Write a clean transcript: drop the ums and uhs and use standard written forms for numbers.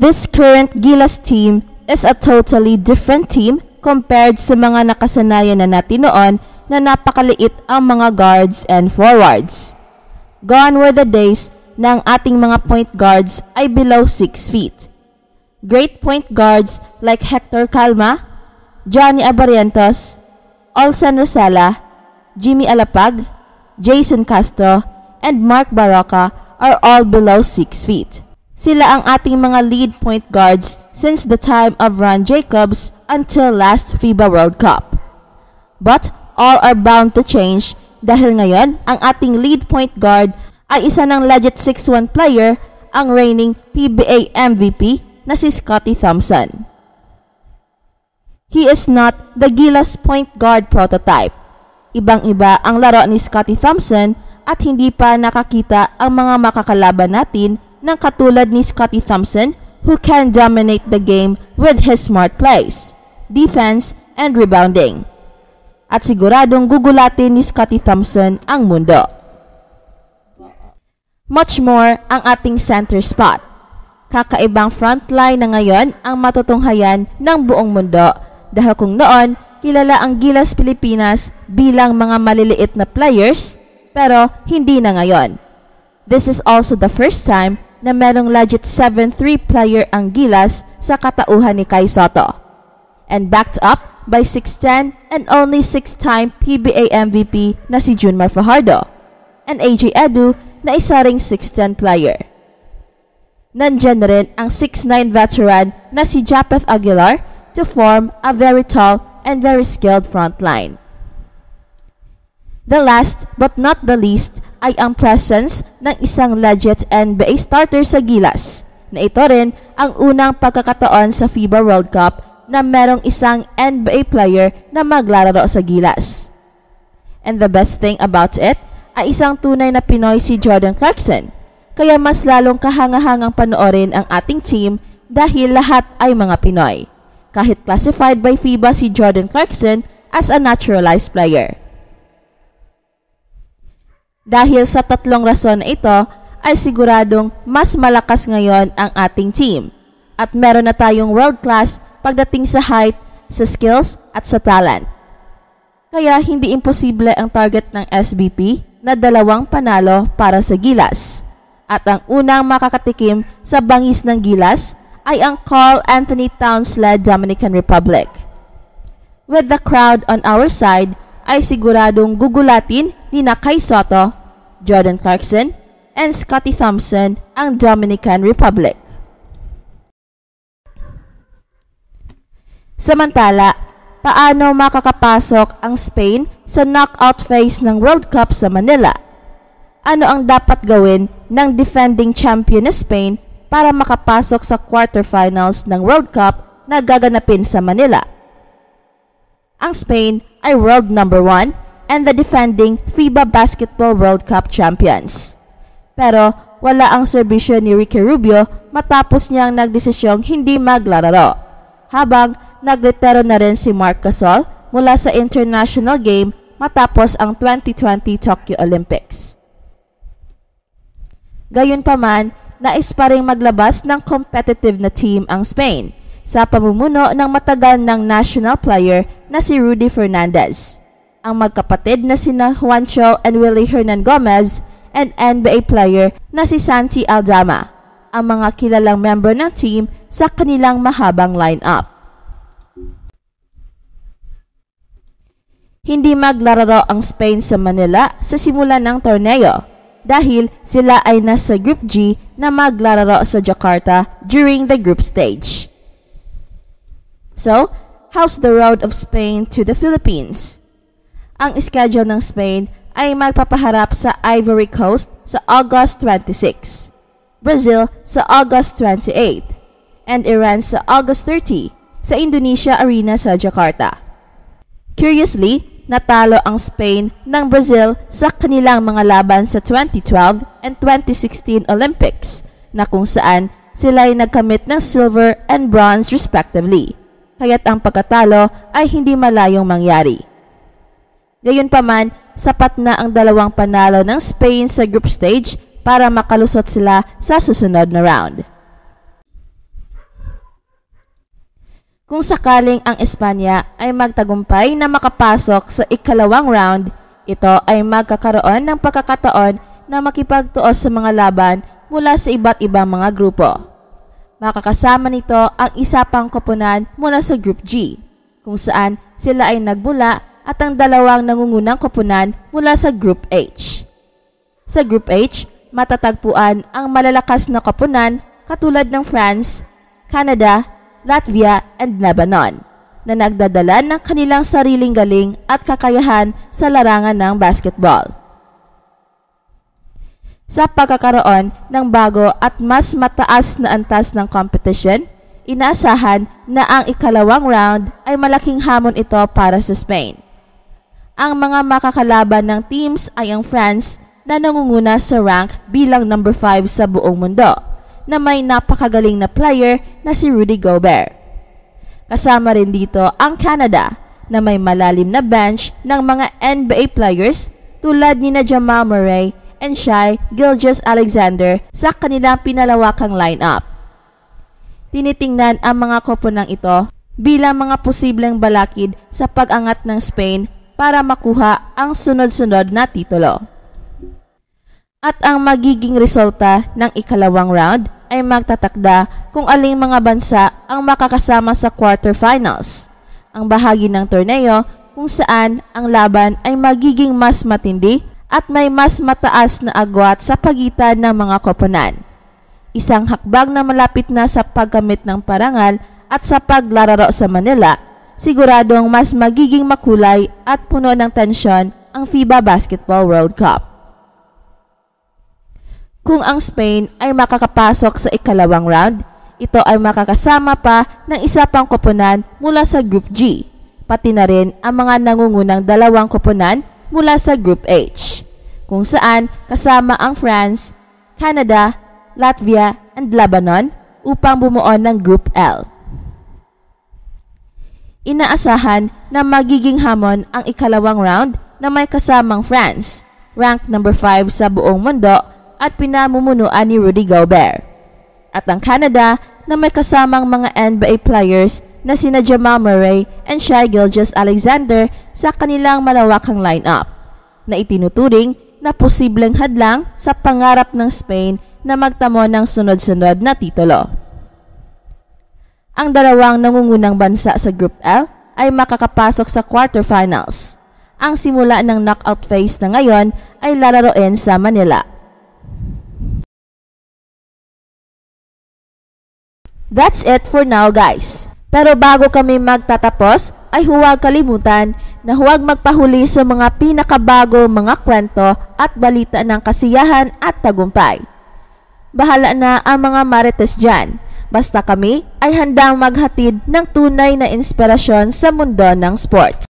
This current Gilas team is a totally different team compared sa mga nakasanayan na natin noon na napakaliit ang mga guards and forwards. Gone were the days na ang ating mga point guards ay below 6 feet. Great point guards like Hector Calma, Johnny Abarientos, Olsen Rosella, Jimmy Alapag, Jason Castro, and Mark Barroca are all below 6 feet. Sila ang ating mga lead point guards since the time of Ron Jacobs until last FIBA World Cup. But all are bound to change dahil ngayon ang ating lead point guard ay isa ng legit 6'1" player, ang reigning PBA MVP na si Scottie Thompson. He is not the Gilas point guard prototype. Ibang-iba ang laro ni Scottie Thompson at hindi pa nakakita ang mga makakalaban natin ng katulad ni Scottie Thompson who can dominate the game with his smart plays, defense, and rebounding. At siguradong gugulatin ni Scottie Thompson ang mundo. Much more ang ating center spot. Kakaibang frontline na ngayon ang matutunghayan ng buong mundo dahil kung noon, kilala ang Gilas Pilipinas bilang mga maliliit na players pero hindi na ngayon. This is also the first time na merong legit 7'3" player ang Gilas sa katauhan ni Kai Sotto. And backed up by 6'10" and only 6-time PBA MVP na si Junmar Fajardo and AJ Edu na isa ring 6'10" player. Nandyan na rin ang 6'9" veteran na si Japeth Aguilar to form a very tall and very skilled frontline. The last but not the least ay ang presence ng isang legit NBA starter sa Gilas na ito rin ang unang pagkakataon sa FIBA World Cup na merong isang NBA player na maglalaro sa Gilas. And the best thing about it ay isang tunay na Pinoy si Jordan Clarkson, kaya mas lalong kahangahangang panoorin ang ating team dahil lahat ay mga Pinoy. Kahit classified by FIBA si Jordan Clarkson as a naturalized player. Dahil sa tatlong rason na ito, ay siguradong mas malakas ngayon ang ating team at meron na tayong world class pagdating sa height, sa skills at sa talent. Kaya hindi imposible ang target ng SBP na 2 panalo para sa Gilas. At ang unang makakatikim sa bangis ng Gilas ay ang Karl Anthony Towns-led Dominican Republic. With the crowd on our side, ay siguradong gugulatin ni Kai Sotto, Jordan Clarkson, and Scottie Thompson ang Dominican Republic. Samantala, paano makakapasok ang Spain sa knockout phase ng World Cup sa Manila? Ano ang dapat gawin ng defending champion na Spain para makapasok sa quarterfinals ng World Cup na gaganapin sa Manila? Ang Spain ay world number 1 and the defending FIBA Basketball World Cup champions. Pero wala ang serbisyo ni Ricky Rubio matapos niyang nagdesisyong hindi maglalaro, habang nagretiro na rin si Marc Gasol mula sa international game matapos ang 2020 Tokyo Olympics. Gayunpaman, nais pa ring maglabas ng competitive na team ang Spain sa pamumuno ng matagal ng national player na si Rudy Fernandez, ang magkapatid na sina Juancho and Willie Hernan Gomez, and NBA player na si Santi Aldama, ang mga kilalang member ng team sa kanilang mahabang lineup. Hindi maglalaro ang Spain sa Manila sa simula ng torneo dahil sila ay nasa Group G na maglalaro sa Jakarta during the group stage. So, how's the road of Spain to the Philippines? Ang schedule ng Spain ay magpapaharap sa Ivory Coast sa August 26, Brazil sa August 28, and Iran sa August 30 sa Indonesia Arena sa Jakarta. Curiously, natalo ang Spain ng Brazil sa kanilang mga laban sa 2012 and 2016 Olympics na kung saan sila ay nagkamit ng silver and bronze respectively, kaya't ang pagkatalo ay hindi malayong mangyari. Gayunpaman, sapat na ang 2 panalo ng Spain sa group stage para makalusot sila sa susunod na round. Kung sakaling ang Espanya ay magtagumpay na makapasok sa ikalawang round, ito ay magkakaroon ng pagkakataon na makipagtuos sa mga laban mula sa iba't ibang mga grupo. Makakasama nito ang isa pang koponan mula sa Group G, kung saan sila ay nagmula, at ang dalawang nangungunang koponan mula sa Group H. Sa Group H, matatagpuan ang malalakas na koponan katulad ng France, Canada, Latvia, and Lebanon na nagdadala ng kanilang sariling galing at kakayahan sa larangan ng basketball. Sa pagkakaroon ng bago at mas mataas na antas ng competition, inaasahan na ang ikalawang round ay malaking hamon ito para sa Spain. Ang mga makakalaban ng teams ay ang France na nangunguna sa rank bilang number 5 sa buong mundo, na may napakagaling na player na si Rudy Gobert. Kasama rin dito ang Canada na may malalim na bench ng mga NBA players tulad ni Jamal Murray and Shai Gilgeous-Alexander sa kanilang pinalawakang lineup. Tinitingnan ang mga koponang ito bilang mga posibleng balakid sa pag-angat ng Spain para makuha ang sunod-sunod na titulo. At ang magiging resulta ng ikalawang round ay magtatakda kung aling mga bansa ang makakasama sa quarterfinals, ang bahagi ng torneo kung saan ang laban ay magiging mas matindi at may mas mataas na agwat sa pagitan ng mga koponan. Isang hakbang na malapit na sa pagkamit ng parangal at sa paglalaro sa Manila, siguradong mas magiging makulay at puno ng tensyon ang FIBA Basketball World Cup. Kung ang Spain ay makakapasok sa ikalawang round, ito ay makakasama pa ng isa pang koponan mula sa Group G, pati na rin ang mga nangungunang dalawang koponan mula sa Group H, kung saan kasama ang France, Canada, Latvia, and Lebanon upang bumuo ng Group L. Inaasahan na magiging hamon ang ikalawang round na may kasamang France, ranked number 5 sa buong mundo at pinamumunuan ni Rudy Gobert, at ang Canada na may kasamang mga NBA players na sina Jamal Murray and Shai Gilgeous-Alexander sa kanilang malawakang lineup, na itinuturing na posibleng hadlang sa pangarap ng Spain na magtamo ng sunod-sunod na titulo. Ang dalawang nangungunang bansa sa Group L ay makakapasok sa quarterfinals. Ang simula ng knockout phase na ngayon ay lalaroin sa Manila. That's it for now, guys. Pero bago kami magtatapos, ay huwag kalimutan na huwag magpahuli sa mga pinakabago mga kwento at balita ng kasiyahan at tagumpay. Bahala na ang mga marites dyan. Basta kami ay handang maghatid ng tunay na inspirasyon sa mundo ng sports.